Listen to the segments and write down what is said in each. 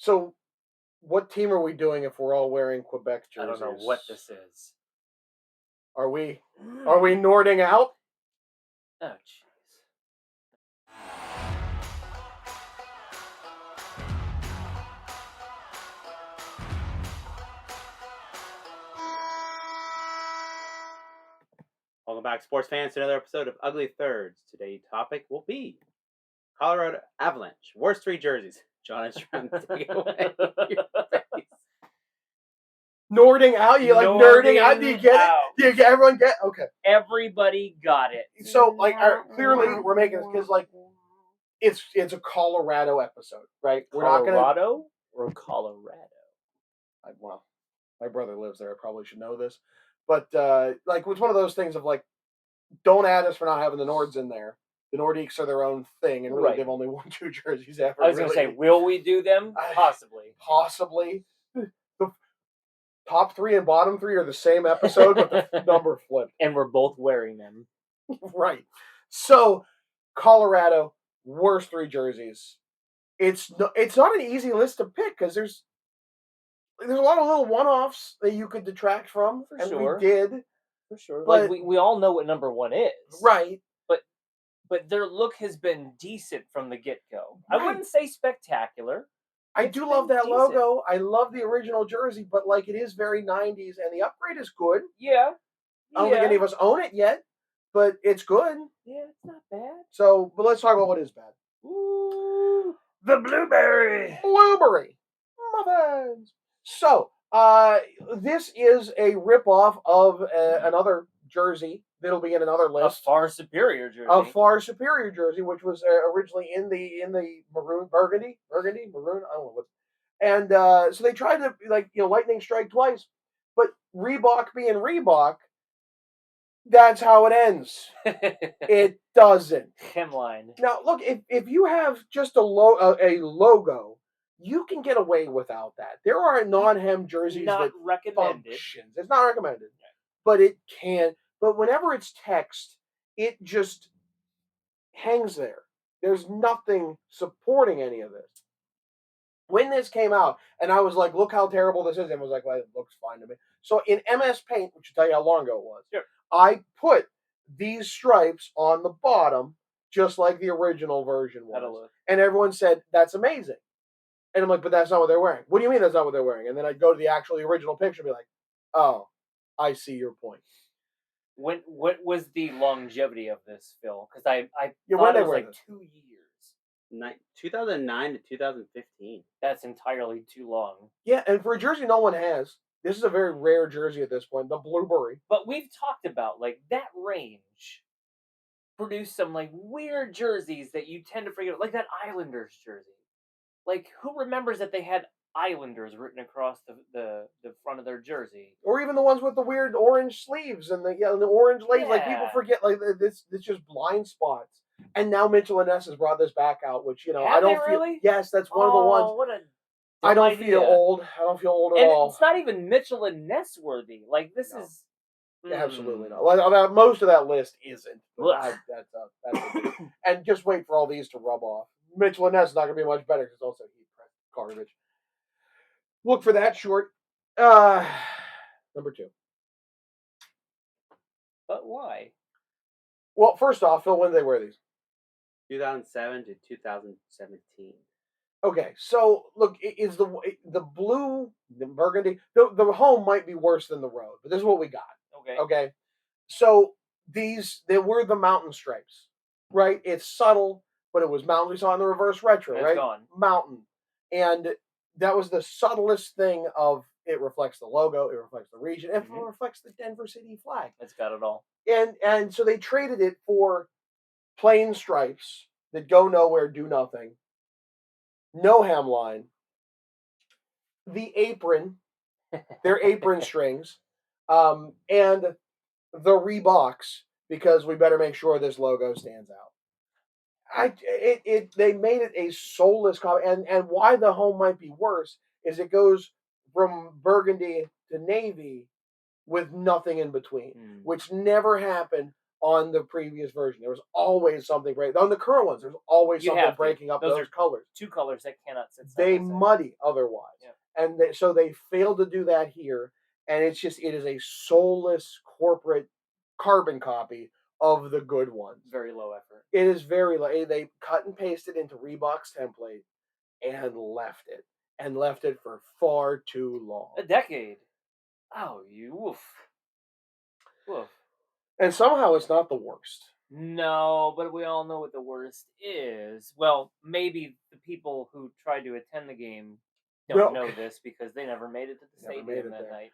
So, what team are we doing if we're all wearing Quebec I jerseys? don't know what this is. Are we Nording out? Oh, jeez. Welcome back, sports fans, to another episode of Ugly Thirds. Today's topic will be Colorado Avalanche. Worst three jerseys. John is trying to take it away. Nording out? You like nerding out? Do you get it? Do you get everyone get? Okay. Everybody got it. So clearly we're making this because it's a Colorado episode, right? We're Colorado or Colorado? Well, my brother lives there. I probably should know this, but it's one of those things of don't add us for not having the Nords in there. The Nordiques are their own thing, and really they've only won 2 jerseys ever. I was going to say, will we do them? Possibly. Possibly. The top 3 and bottom 3 are the same episode, but the number flipped. And we're both wearing them. Right. So, Colorado, worst 3 jerseys. It's not an easy list to pick because there's a lot of little one-offs that you could detract from, we did. For sure. But we all know what number 1 is. Right. But their look has been decent from the get-go. Right. I wouldn't say spectacular. I do love that logo. I love the original jersey, but it is very 90s, and the upgrade is good. Yeah. I don't think any of us own it yet, but it's good. Yeah, it's not bad. So, but let's talk about what is bad. Ooh, the blueberry. Muffins. So, this is a ripoff of another jersey that'll be in another list. A far superior jersey. Which was originally in the burgundy, maroon. I don't know what. And so they tried to lightning strike twice, but Reebok being Reebok, that's how it ends. It doesn't. Hemline. Now, look, if you have just a logo, you can get away without that. There are non-hem jerseys that functions. It's not recommended, but it can. But whenever it's text, it just hangs there. There's nothing supporting any of this. When this came out, and I was like, look how terrible this is, and I was like, well, it looks fine to me. So in MS Paint, which will tell you how long ago it was, sure, I put these stripes on the bottom, just like the original version was. And everyone said, that's amazing. And I'm like, but that's not what they're wearing. What do you mean that's not what they're wearing? And then I'd go to the original picture and be like, oh, I see your point. What was the longevity of this, Phil? Because I thought it was like 2 years. 2009 to 2015. That's entirely too long. Yeah, and for a jersey no one has, this is a very rare jersey at this point, the blueberry. But we've talked about that range produced some weird jerseys that you tend to forget, like that Islanders jersey. Who remembers that they had Islanders written across the front of their jersey, or even the ones with the weird orange sleeves and the orange lace? People forget this. It's just blind spots. And now Mitchell and Ness has brought this back out, which I don't feel. Really? Yes, that's one of the ones. What a I don't feel old. I don't feel old at all. It's not even Mitchell and Ness worthy. This is absolutely not. Most of that list isn't. That's and just wait for all these to rub off. Mitchell and Ness is not going to be much better because it's also heat press garbage. Look for that short. Number 2. But why? Well, first off, Phil, when did they wear these? 2007 to 2017. Okay, so look, is the blue, the burgundy, the home might be worse than the road, but this is what we got. Okay. So they were the mountain stripes, right? It's subtle, but it was mountain. We saw in the reverse retro, right? Gone. Mountain, and that was the subtlest thing of it reflects the logo, it reflects the region, it reflects the Denver City flag. It's got it all. And so they traded it for plain stripes that go nowhere, do nothing, no hemline, the apron, their apron strings, and the Reeboks, because we better make sure this logo stands out. They made it a soulless copy, and why the home might be worse is it goes from burgundy to navy with nothing in between, which never happened on the previous version. There was always something breaking. On the current ones, there's always something breaking up those colors. Two colors that cannot sit side They by side. muddy otherwise. Yeah. And so they failed to do that here. And it is a soulless corporate carbon copy of the good ones. Very low effort. It is very low. They cut and pasted into Reebok's template and left it. And left it for far too long. A decade. Oh, you woof. Woof. And somehow it's not the worst. No, but we all know what the worst is. Well, maybe the people who tried to attend the game don't know this because they never made it to the stadium that night.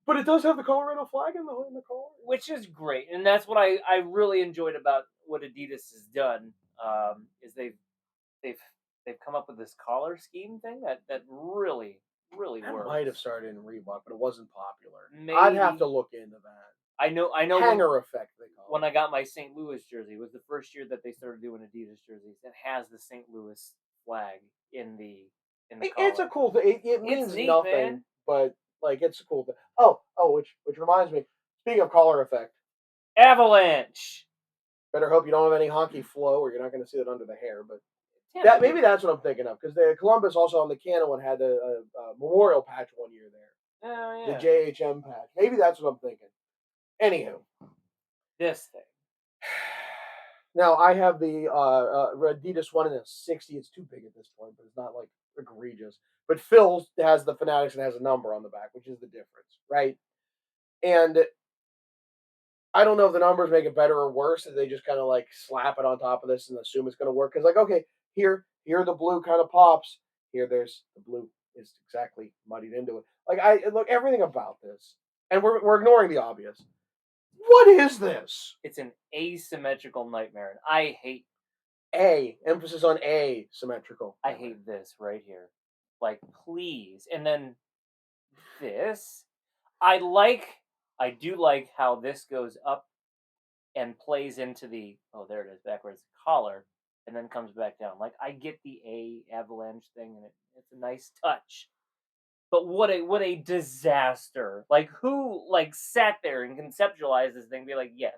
But it does have the Colorado flag in the collar, which is great, and that's what I really enjoyed about what Adidas has done. Is they've come up with this collar scheme thing that really works. It might have started in Reebok, but it wasn't popular. Maybe. I'd have to look into that. I know. Hanger effect. They call it. When I got my St. Louis jersey, it was the first year that they started doing Adidas jerseys. It has the St. Louis flag in the collar. It's a cool thing. It means neat, nothing, man. But like it's a cool thing. Oh, which reminds me. Speaking of collar effect, Avalanche. Better hope you don't have any hockey flow, or you're not going to see it under the hair. But maybe that's what I'm thinking of, because the Columbus also on the Canada one had a memorial patch one year there. Oh yeah. The JHM patch. Maybe that's what I'm thinking. Anywho, this thing. Now I have the Adidas one in a 60. It's too big at this point, but it's not like egregious. But Phil has the Fanatics and has a number on the back, which is the difference, right? And I don't know if the numbers make it better or worse, if they just kind of like slap it on top of this and assume it's going to work. Because like, okay, here the blue kind of pops. Here there's the blue is exactly muddied into it. Like I look everything about this, and we're ignoring the obvious. What is this? It's an asymmetrical nightmare, and I hate emphasis on asymmetrical. I hate this right here. Like, please. And then this, I do like how this goes up and plays into the there it is backwards collar, and then comes back down. Like, I get the Avalanche thing, and it's a nice touch. But what a disaster! Like, who sat there and conceptualized this thing? And be like, yes,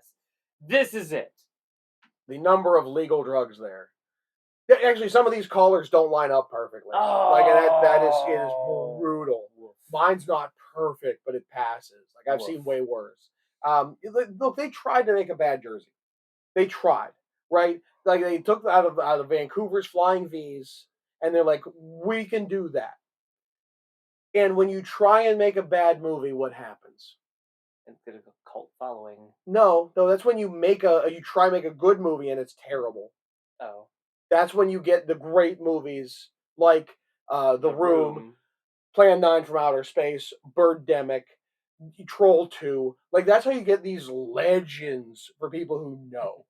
this is it. The number of legal drugs there. Actually, some of these collars don't line up perfectly. Oh. Like it is brutal. Mine's not perfect, but it passes. Like I've seen way worse. Look, they tried to make a bad jersey. They tried, right? Like they took out of Vancouver's Flying V's, and they're like, we can do that. And when you try and make a bad movie, what happens? It's got a cult following. No, that's when you try and make a good movie and it's terrible. Oh. That's when you get the great movies like The Room, Plan 9 from Outer Space, Birdemic, Troll 2. Like that's how you get these legends for people who know.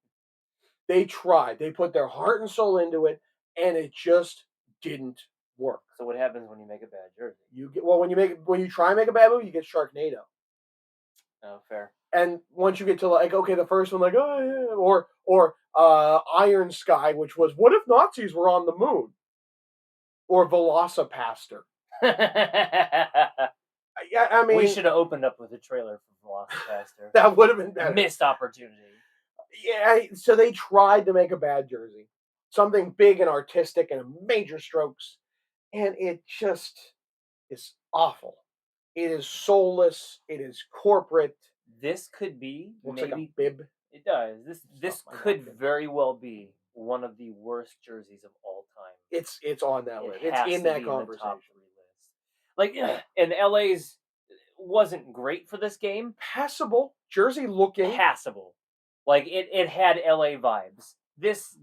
They tried. They put their heart and soul into it, and it just didn't work. So what happens when you make a bad jersey? When you try and make a bad movie, you get Sharknado. Oh, fair. And once you get to like, okay, the first one, like, oh yeah, or Iron Sky, which was what if Nazis were on the moon, or Velocipaster. I mean, we should have opened up with a trailer for Velocipaster. That would have been better. Missed opportunity. Yeah, so they tried to make a bad jersey, something big and artistic and major strokes, and it just is awful. It is soulless. It is corporate. This could be looks like a bib. It does. This could very well be one of the worst jerseys of all time. It's on that list. It's in that conversation. Like, and LA's wasn't great for this game. Passable jersey looking. Passable. Like it had LA vibes. This.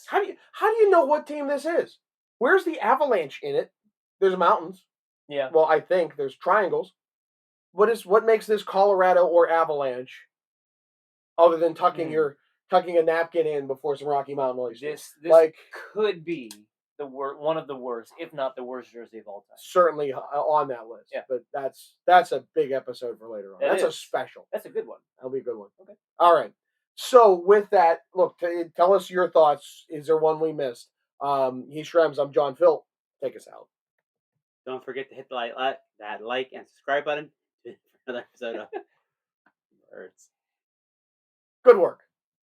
How do you know what team this is? Where's the Avalanche in it? There's mountains. Yeah. Well, I think there's triangles. What makes this Colorado or Avalanche, other than tucking a napkin in before some Rocky Mountain oysters? This could be one of the worst, if not the worst jersey of all time. Certainly on that list. Yeah. But that's a big episode for later on. That's a special. That's a good one. That'll be a good one. Okay. All right. So with that, look, tell us your thoughts. Is there one we missed? He's Shrems. I'm John Phil. Take us out. Don't forget to hit that like and subscribe button for another episode of hurts. Good work.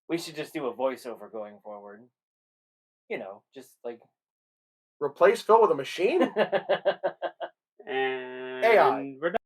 We should just do a voiceover going forward. Just like replace Phil with a machine. And AI.